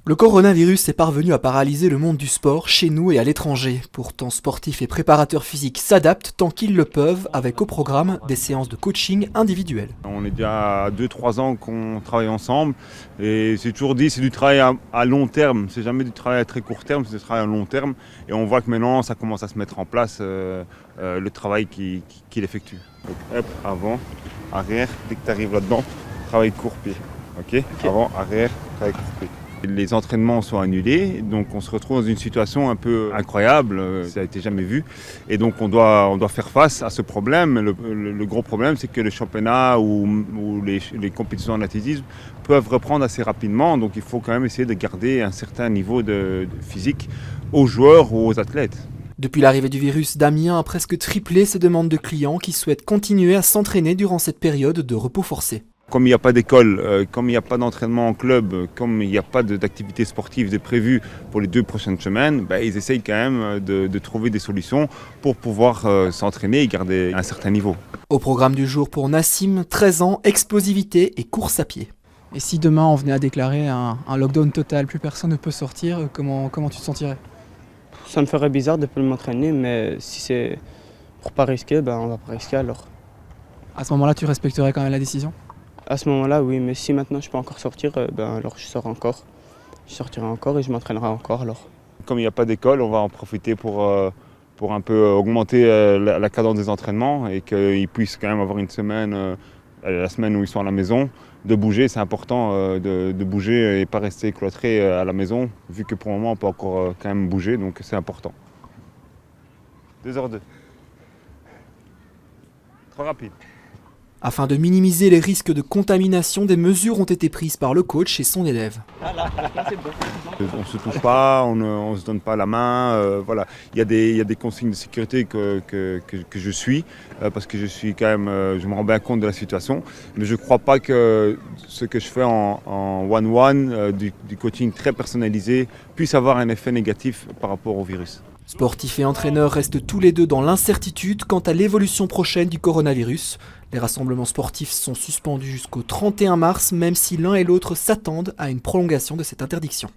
Le coronavirus est parvenu à paralyser le monde du sport, chez nous et à l'étranger. Pourtant, sportifs et préparateurs physiques s'adaptent tant qu'ils le peuvent, avec au programme des séances de coaching individuelles. On est déjà à 2-3 ans qu'on travaille ensemble et c'est toujours dit, c'est du travail à long terme. C'est jamais du travail à très court terme, c'est du travail à long terme. Et on voit que maintenant, ça commence à se mettre en place, le travail qu'il effectue. Donc, hop, avant, arrière, dès que tu arrives là-dedans, travail court-pied. Okay. Avant, arrière, travail court-pied. Les entraînements sont annulés, donc on se retrouve dans une situation un peu incroyable, ça n'a été jamais vu. Et donc on doit faire face à ce problème. Le gros problème, c'est que le championnat ou les compétitions en athlétisme peuvent reprendre assez rapidement. Donc il faut quand même essayer de garder un certain niveau de physique aux joueurs ou aux athlètes. Depuis l'arrivée du virus, Damien a presque triplé ses demandes de clients qui souhaitent continuer à s'entraîner durant cette période de repos forcé. Comme il n'y a pas d'école, comme il n'y a pas d'entraînement en club, comme il n'y a pas d'activité sportive de prévue pour les 2 prochaines semaines, ils essayent quand même de trouver des solutions pour pouvoir s'entraîner et garder un certain niveau. Au programme du jour pour Nassim, 13 ans, explosivité et course à pied. Et si demain on venait à déclarer un lockdown total, plus personne ne peut sortir, comment tu te sentirais? Ça me ferait bizarre de ne plus m'entraîner, mais si c'est pour pas risquer, on va pas risquer alors. À ce moment-là, tu respecterais quand même la décision? À ce moment-là, oui, mais si maintenant je peux encore sortir, alors je sors encore. Je sortirai encore et je m'entraînerai encore alors. Comme il n'y a pas d'école, on va en profiter pour un peu augmenter la cadence des entraînements et qu'ils puissent quand même avoir une semaine, la semaine où ils sont à la maison, de bouger. C'est important de bouger et pas rester cloîtré à la maison, vu que pour le moment on peut encore quand même bouger, donc c'est important. 2h02. Trop rapide. Afin de minimiser les risques de contamination, des mesures ont été prises par le coach et son élève. On ne se touche pas, on ne se donne pas la main. Voilà. Il y a des consignes de sécurité que je suis, parce que je suis quand même, je me rends bien compte de la situation. Mais je ne crois pas que ce que je fais en one-one, du coaching très personnalisé, puisse avoir un effet négatif par rapport au virus. Sportifs et entraîneurs restent tous les deux dans l'incertitude quant à l'évolution prochaine du coronavirus. Les rassemblements sportifs sont suspendus jusqu'au 31 mars, même si l'un et l'autre s'attendent à une prolongation de cette interdiction.